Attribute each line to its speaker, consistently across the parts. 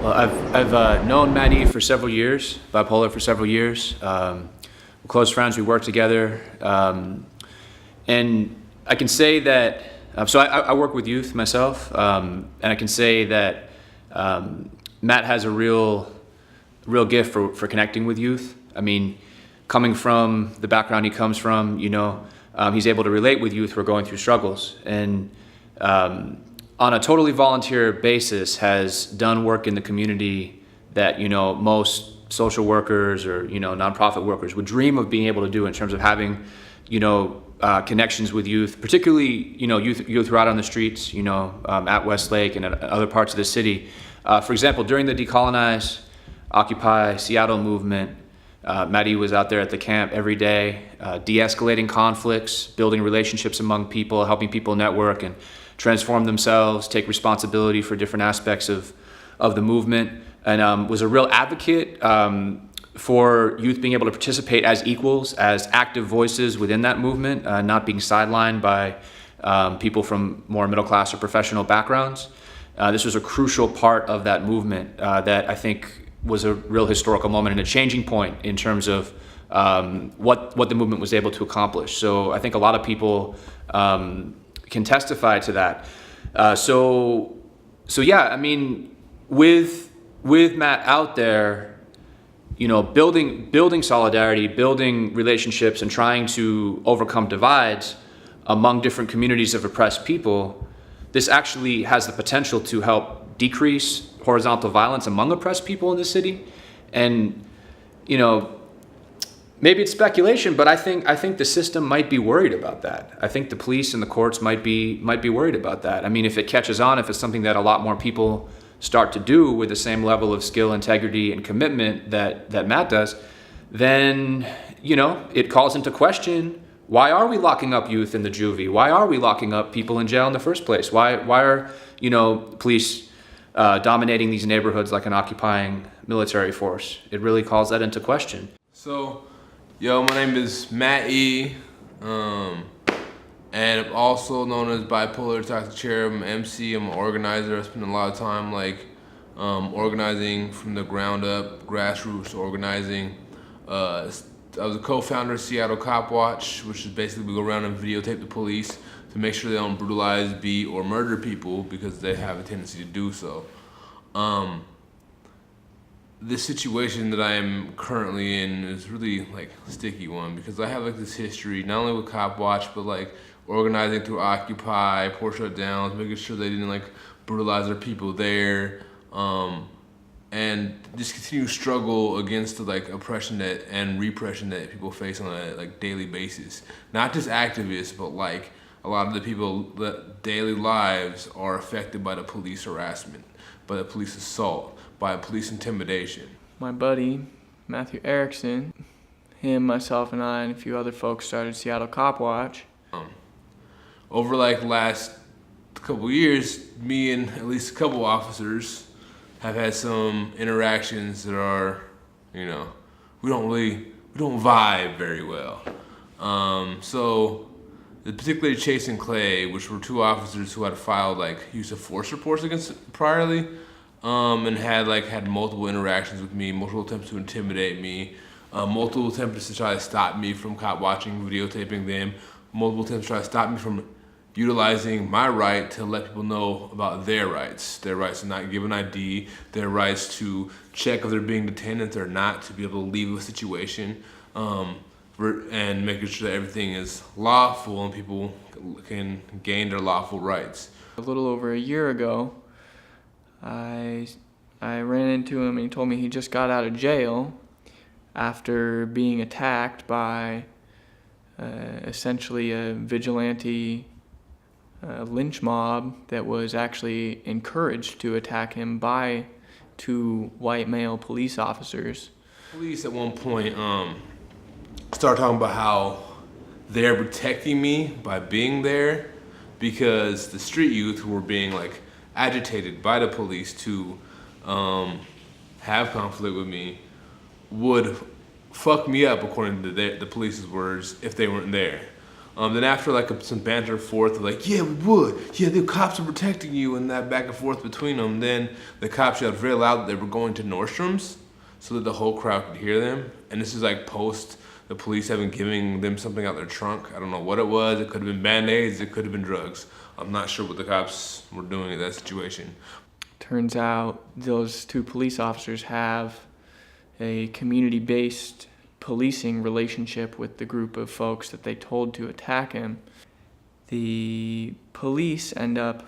Speaker 1: Well, I've known Maddie for several years, bipolar for several years. We're close friends. We work together, and I can say that. So I work with youth myself, and I can say that Matt has a real gift for connecting with youth. I mean, coming from the background he comes from, he's able to relate with youth who are going through struggles, and on a totally volunteer basis has done work in the community that most social workers or nonprofit workers would dream of being able to do in terms of having connections with youth, particularly youth who are out on the streets, at Westlake and at other parts of the city. For example, during the Decolonize, Occupy Seattle movement, Maddie was out there at the camp every day, de-escalating conflicts, building relationships among people, helping people network and transform themselves, take responsibility for different aspects of the movement, and was a real advocate for youth being able to participate as equals, as active voices within that movement, not being sidelined by people from more middle class or professional backgrounds. This was a crucial part of that movement that I think was a real historical moment and a changing point in terms of what the movement was able to accomplish. So I think a lot of people can testify to that. So yeah, I mean, with Matt out there, building solidarity, building relationships, and trying to overcome divides among different communities of oppressed people, this actually has the potential to help decrease horizontal violence among oppressed people in the city. And maybe it's speculation, but I think the system might be worried about that. I think the police and the courts might be worried about that. I mean, if it catches on, if it's something that a lot more people start to do with the same level of skill, integrity, and commitment that Matt does, then it calls into question, why are we locking up youth in the juvie? Why are we locking up people in jail in the first place? Why are police dominating these neighborhoods like an occupying military force? It really calls that into question.
Speaker 2: So, my name is Matt E. And I'm also known as Bipolar Toxic Chair. I'm an MC, I'm an organizer. I spend a lot of time organizing from the ground up, grassroots organizing. I was a co-founder of Seattle Cop Watch, which is basically we go around and videotape the police to make sure they don't brutalize, beat, or murder people because they have a tendency to do so. This situation that I am currently in is really a sticky one because I have this history not only with Cop Watch but organizing through Occupy, poor shutdowns, making sure they didn't brutalize their people there, and just continue to struggle against the oppression and repression that people face on a daily basis. Not just activists, but a lot of the people that daily lives are affected by the police harassment, by the police assault, by police intimidation.
Speaker 3: My buddy, Matthew Erickson, him, myself, and I, and a few other folks started Seattle Cop Watch.
Speaker 2: Over last couple years, me and at least a couple officers have had some interactions that are, we don't vibe very well. So, particularly Chase and Clay, which were two officers who had filed use of force reports against priorly, and had multiple interactions with me, multiple attempts to intimidate me, multiple attempts to try to stop me from cop watching, videotaping them, multiple attempts to try to stop me from utilizing my right to let people know about their rights to not give an ID, their rights to check if they're being detained, if they're not, to be able to leave a situation, and making sure that everything is lawful and people can gain their lawful rights.
Speaker 3: A little over a year ago, I ran into him and he told me he just got out of jail after being attacked by essentially a vigilante lynch mob that was actually encouraged to attack him by two white male police officers.
Speaker 2: Police at one point started talking about how they're protecting me by being there because the street youth who were being agitated by the police to have conflict with me would fuck me up, according to the police's words, if they weren't there. Then after like some banter forth, they're like, yeah, we would. Yeah, the cops are protecting you, and that back and forth between them. Then the cops yelled very loud that they were going to Nordstrom's so that the whole crowd could hear them. And this is like post the police having given them something out their trunk. I don't know what it was. It could have been Band-Aids. It could have been drugs. I'm not sure what the cops were doing in that situation.
Speaker 3: Turns out those two police officers have a community-based policing relationship with the group of folks that they told to attack him. The police end up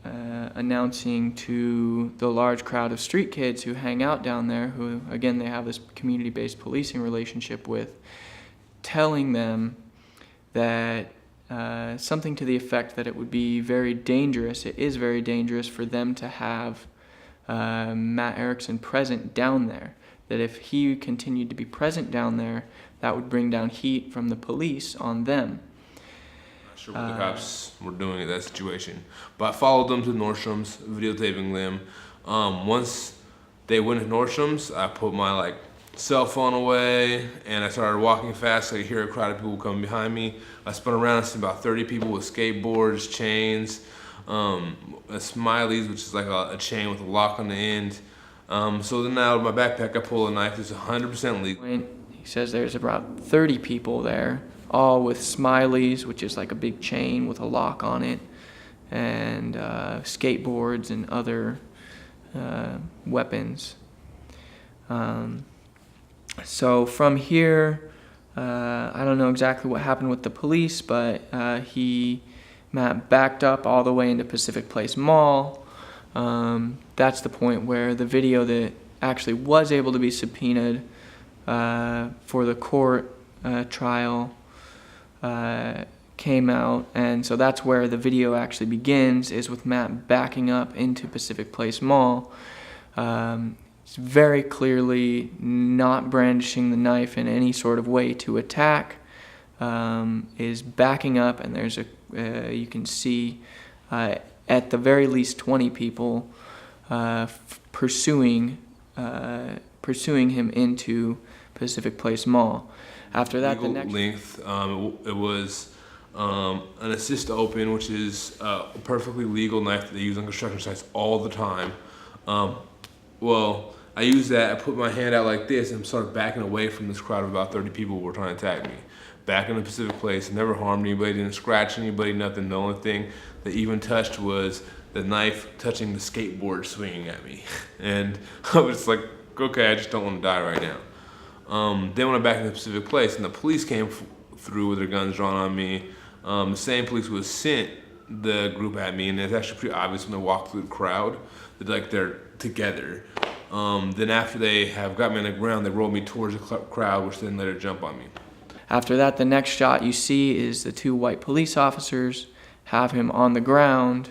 Speaker 3: announcing to the large crowd of street kids who hang out down there, who again they have this community-based policing relationship with, telling them that something to the effect that it would be very dangerous, it is very dangerous for them to have Matt Erickson present down there. That if he continued to be present down there, that would bring down heat from the police on them.
Speaker 2: Not sure what the cops were doing in that situation. But I followed them to Nordstrom's, videotaping them. Once they went to Nordstrom's, I put my cell phone away and I started walking fast so I could hear a crowd of people coming behind me. I spun around and see about 30 people with skateboards, chains, smileys, which is like a chain with a lock on the end. So then out of my backpack I pull a knife. It's 100% legal.
Speaker 3: He says there's about 30 people there, all with smileys, which is like a big chain with a lock on it, and skateboards and other weapons. So from here, I don't know exactly what happened with the police, but Matt backed up all the way into Pacific Place Mall. That's the point where the video that actually was able to be subpoenaed for the court trial came out, and so that's where the video actually begins, is with Matt backing up into Pacific Place Mall. It's very clearly not brandishing the knife in any sort of way to attack, is backing up, and there's you can see at the very least 20 people pursuing him into Pacific Place Mall. After that, the next
Speaker 2: length, it was an assist to open, which is a perfectly legal knife that they use on construction sites all the time. Well, I used that. I put my hand out like this and started backing away from this crowd of about 30 people who were trying to attack me. Back in the Pacific Place, never harmed anybody, didn't scratch anybody, nothing. The only thing that even touched was the knife touching the skateboard swinging at me. And I was like, okay, I just don't want to die right now. Then when I'm back in the Pacific Place and the police came through with their guns drawn on me, the same police who sent the group at me, and it's actually pretty obvious when they walk through the crowd that they're together. Then after they have got me on the ground, they rolled me towards the crowd, which then later jump on me.
Speaker 3: After that, the next shot you see is the two white police officers have him on the ground,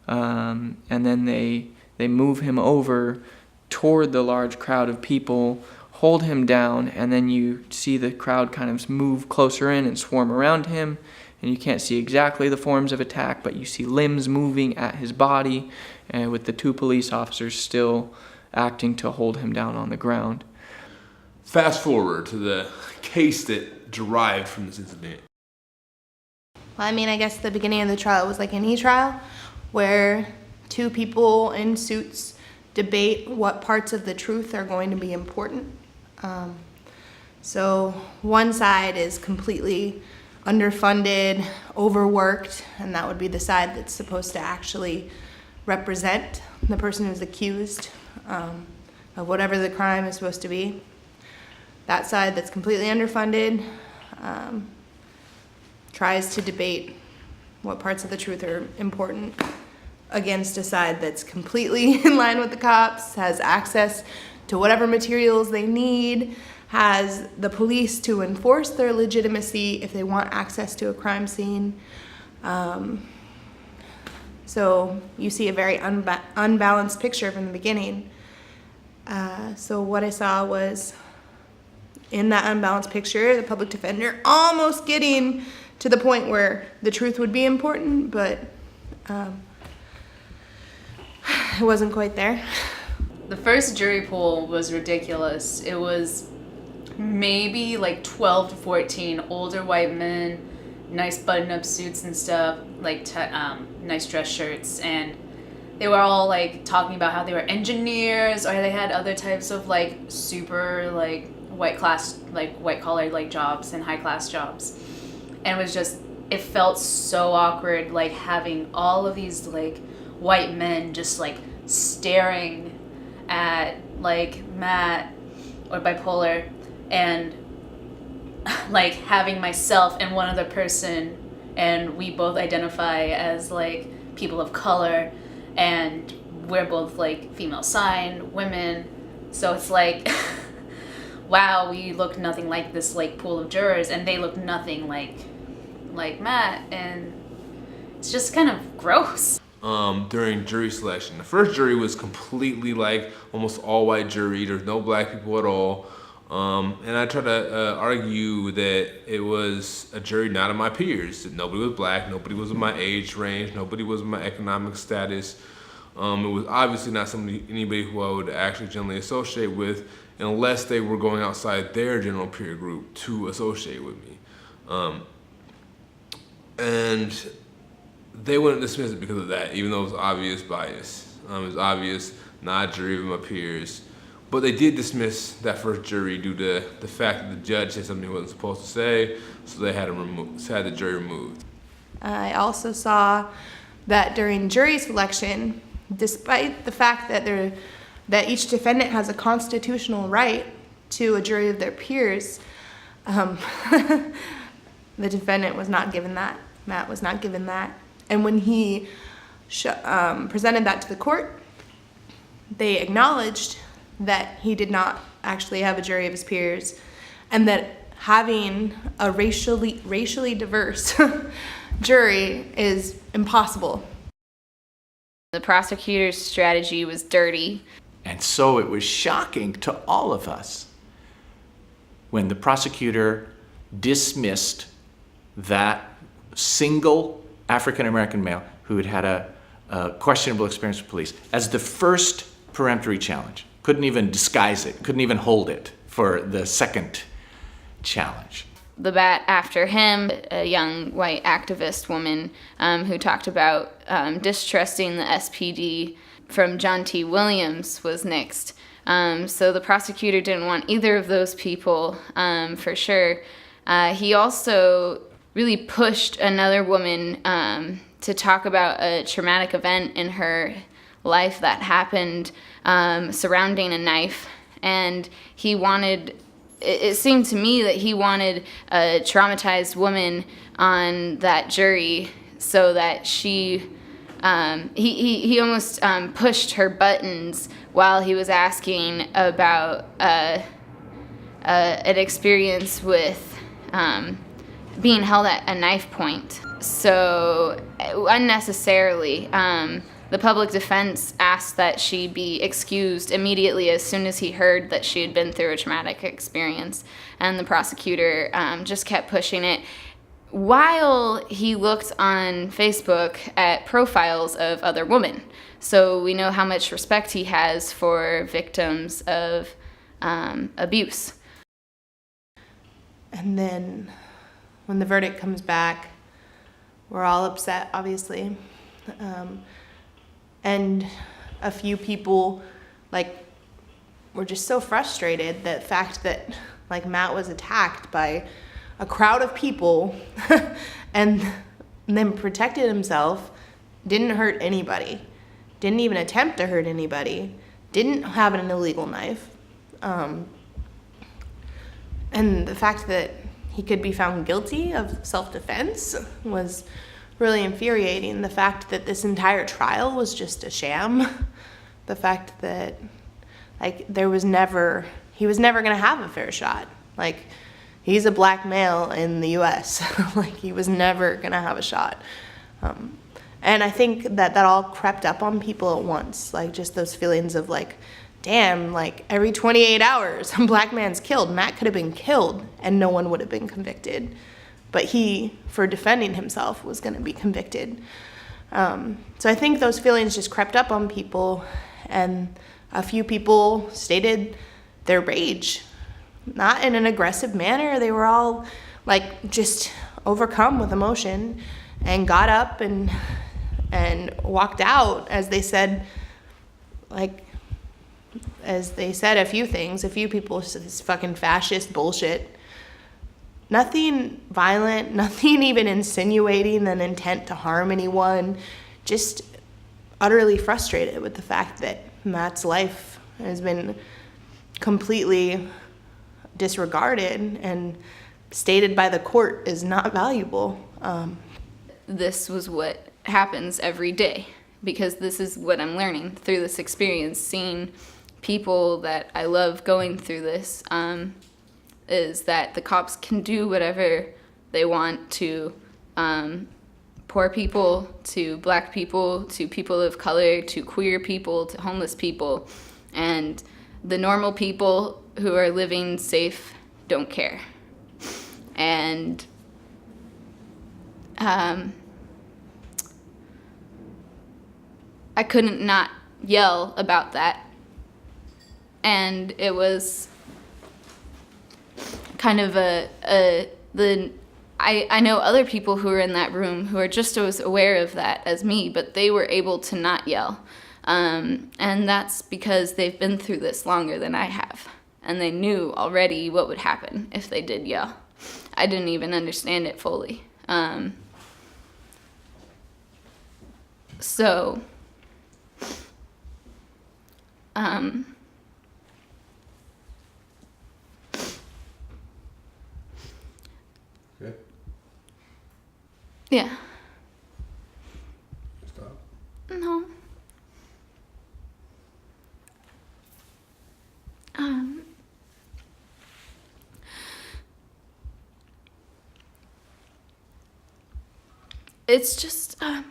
Speaker 3: and then they move him over toward the large crowd of people, hold him down, and then you see the crowd kind of move closer in and swarm around him, and you can't see exactly the forms of attack, but you see limbs moving at his body, and with the two police officers still acting to hold him down on the ground.
Speaker 2: Fast forward to the case that derived from this incident.
Speaker 4: Well, I mean, I guess the beginning of the trial was like any trial where two people in suits debate what parts of the truth are going to be important. So one side is completely underfunded, overworked, and that would be the side that's supposed to actually represent the person who's accused of whatever the crime is supposed to be. That side that's completely underfunded tries to debate what parts of the truth are important against a side that's completely in line with the cops, has access to whatever materials they need, has the police to enforce their legitimacy if they want access to a crime scene. So you see a very unbalanced picture from the beginning. So what I saw was, in that unbalanced picture, the public defender almost getting to the point where the truth would be important, but it wasn't quite there.
Speaker 5: The first jury pool was ridiculous. It was maybe like 12 to 14 older white men nice button-up suits and stuff, like nice dress shirts, and they were all like talking about how they were engineers, or they had other types of like super like white collar like jobs and high class jobs. And it felt so awkward, like having all of these like white men just like staring at like Matt or bipolar, and like having myself and one other person, and we both identify as like people of color, and we're both like female sign women, so it's like wow, we look nothing like this like pool of jurors, and they look nothing like Matt, and it's just kind of gross.
Speaker 2: During jury selection, the first jury was completely like almost all white jury. There's no black people at all. And I try to argue that it was a jury not of my peers. That nobody was black, nobody was in my age range, nobody was in my economic status. It was obviously not anybody who I would actually generally associate with, unless they were going outside their general peer group to associate with me. And they wouldn't dismiss it because of that, even though it was obvious bias. It was obvious not a jury of my peers. But they did dismiss that first jury due to the fact that the judge said something he wasn't supposed to say, so they had the jury removed.
Speaker 4: I also saw that during jury selection, despite the fact that each defendant has a constitutional right to a jury of their peers, the defendant was not given that. Matt was not given that. And when he presented that to the court, they acknowledged that he did not actually have a jury of his peers, and that having a racially diverse jury is impossible.
Speaker 6: The prosecutor's strategy was dirty.
Speaker 7: And so it was shocking to all of us when the prosecutor dismissed that single African-American male who had had a questionable experience with police as the first peremptory challenge. Couldn't even disguise it, couldn't even hold it for the second challenge.
Speaker 6: The bat after him, a young white activist woman who talked about distrusting the SPD from John T. Williams was next. So the prosecutor didn't want either of those people for sure. He also really pushed another woman to talk about a traumatic event in her life that happened surrounding a knife, and he wanted, it seemed to me that he wanted a traumatized woman on that jury so that he almost pushed her buttons while he was asking about an experience with being held at a knife point. So unnecessarily, the public defense asked that she be excused immediately as soon as he heard that she had been through a traumatic experience, and the prosecutor just kept pushing it while he looked on Facebook at profiles of other women. So we know how much respect he has for victims of abuse.
Speaker 4: And then when the verdict comes back, we're all upset, obviously. And a few people, were just so frustrated that fact that, Matt was attacked by a crowd of people and then protected himself, didn't hurt anybody, didn't even attempt to hurt anybody, didn't have an illegal knife. And the fact that he could be found guilty of self-defense was really infuriating. The fact that this entire trial was just a sham. The fact that he was never going to have a fair shot. He's a black male in the US. He was never going to have a shot. And I think that all crept up on people at once. Just those feelings of damn, every 28 hours a black man's killed. Matt could have been killed and no one would have been convicted. But he, for defending himself, was going to be convicted. So I think those feelings just crept up on people, and a few people stated their rage. Not in an aggressive manner. They were all just overcome with emotion and got up and walked out. As they said a few people said, this fucking fascist bullshit. Nothing violent, nothing even insinuating an intent to harm anyone, just utterly frustrated with the fact that Matt's life has been completely disregarded and stated by the court is not valuable.
Speaker 6: This was what happens every day, because this is what I'm learning through this experience, seeing people that I love going through this, is that the cops can do whatever they want to poor people, to black people, to people of color, to queer people, to homeless people, and the normal people who are living safe don't care. And I couldn't not yell about that. And it was kind of I know other people who are in that room who are just as aware of that as me, but they were able to not yell. And that's because they've been through this longer than I have. And they knew already what would happen if they did yell. I didn't even understand it fully.
Speaker 2: Okay.
Speaker 6: Yeah.
Speaker 2: Stop.
Speaker 6: No. It's just, I'm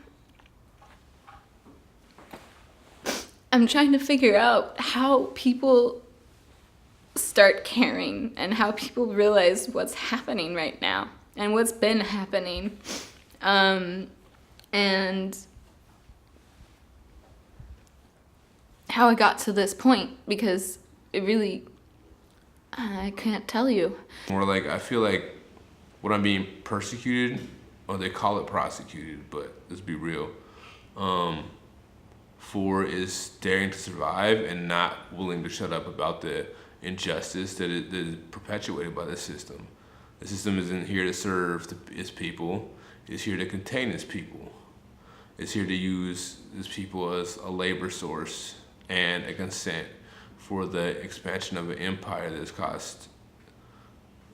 Speaker 6: trying to figure out how people start caring and how people realize what's happening right now and what's been happening. And how I got to this point, because it really, I can't tell you.
Speaker 2: More like, I feel like when I'm being persecuted, or they call it prosecuted, but let's be real, for is daring to survive and not willing to shut up about the injustice that is perpetuated by the system. The system isn't here to serve its people, it's here to contain its people. It's here to use its people as a labor source and a consent for the expansion of an empire that has cost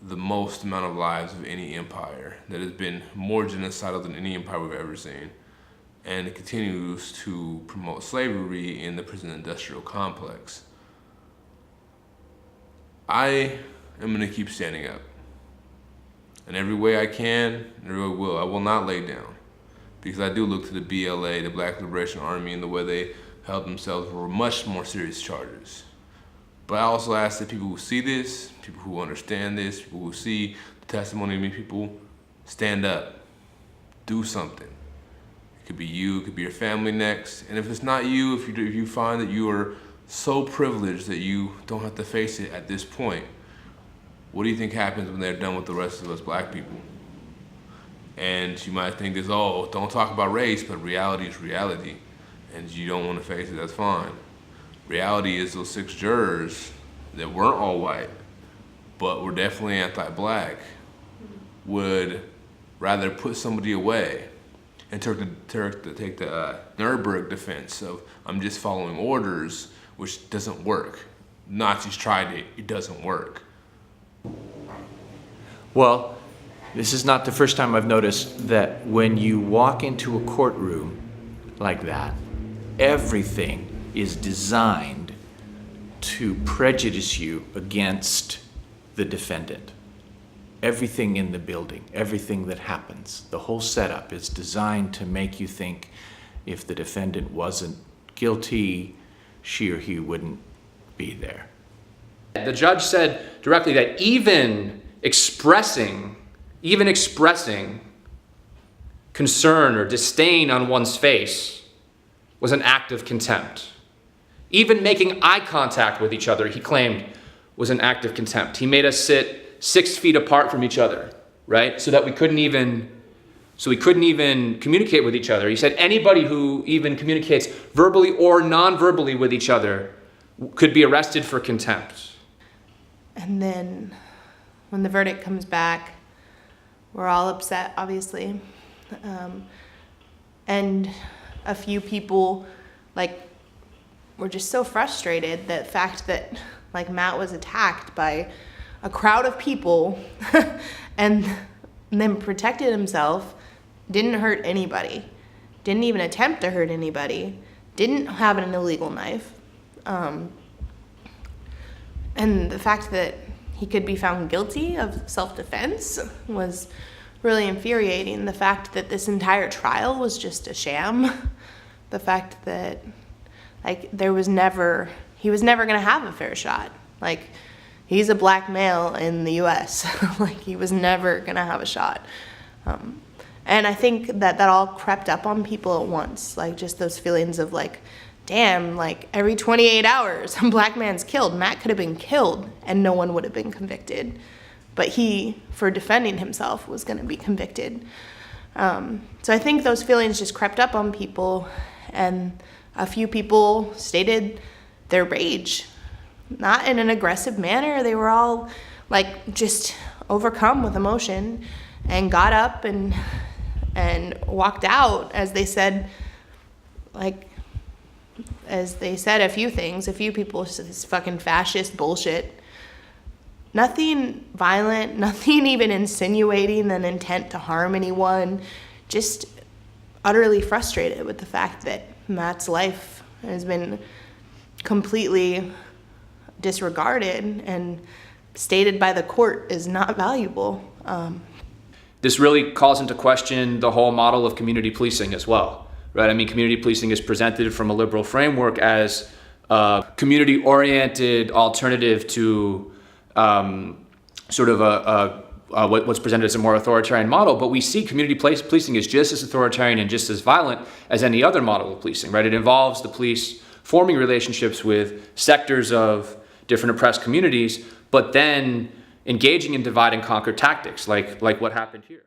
Speaker 2: the most amount of lives of any empire, that has been more genocidal than any empire we've ever seen, and it continues to promote slavery in the prison industrial complex. I am gonna keep standing up. In every way I can, in every way I will. I will not lay down. Because I do look to the BLA, the Black Liberation Army, and the way they held themselves for much more serious charges. But I also ask that people who see this, people who understand this, people who see the testimony of many people, stand up, do something. It could be you, it could be your family next. And if it's not you, if you find that you are so privileged that you don't have to face it at this point, what do you think happens when they're done with the rest of us black people? And you might think this, oh, don't talk about race, but reality is reality. And you don't want to face it, that's fine. Reality is those 6 jurors that weren't all white, but were definitely anti-black, would rather put somebody away and take the Nuremberg defense of, I'm just following orders, which doesn't work. Nazis tried it, it doesn't work.
Speaker 7: Well, this is not the first time I've noticed that when you walk into a courtroom like that, everything is designed to prejudice you against the defendant. Everything in the building, everything that happens, the whole setup is designed to make you think if the defendant wasn't guilty, she or he wouldn't be there.
Speaker 1: The judge said directly that even expressing concern or disdain on one's face was an act of contempt. Even making eye contact with each other, he claimed, was an act of contempt. He made us sit 6 feet apart from each other right? So we couldn't even communicate with each other. He said anybody who even communicates verbally or non-verbally with each other could be arrested for contempt.
Speaker 4: And then when the verdict comes back, we're all upset, obviously. And a few people, were just so frustrated. The fact that, Matt was attacked by a crowd of people and then protected himself, didn't hurt anybody, didn't even attempt to hurt anybody, didn't have an illegal knife. And the fact that he could be found guilty of self-defense was really infuriating. The fact that this entire trial was just a sham. The fact that, he was never going to have a fair shot. He's a black male in the U.S. He was never going to have a shot. And I think that all crept up on people at once. Just those feelings of damn, every 28 hours, a black man's killed. Matt could have been killed and no one would have been convicted. But he, for defending himself, was going to be convicted. So I think those feelings just crept up on people, and a few people stated their rage. Not in an aggressive manner. They were all, just overcome with emotion and got up and walked out as they said, a few things. A few people said this fucking fascist bullshit. Nothing violent, nothing even insinuating an intent to harm anyone. Just utterly frustrated with the fact that Matt's life has been completely disregarded and stated by the court is not valuable.
Speaker 1: This really calls into question the whole model of community policing as well, right? I mean, community policing is presented from a liberal framework as a community-oriented alternative to what's presented as a more authoritarian model, but we see community policing as just as authoritarian and just as violent as any other model of policing, right? It involves the police forming relationships with sectors of different oppressed communities, but then engaging in divide and conquer tactics like what happened here.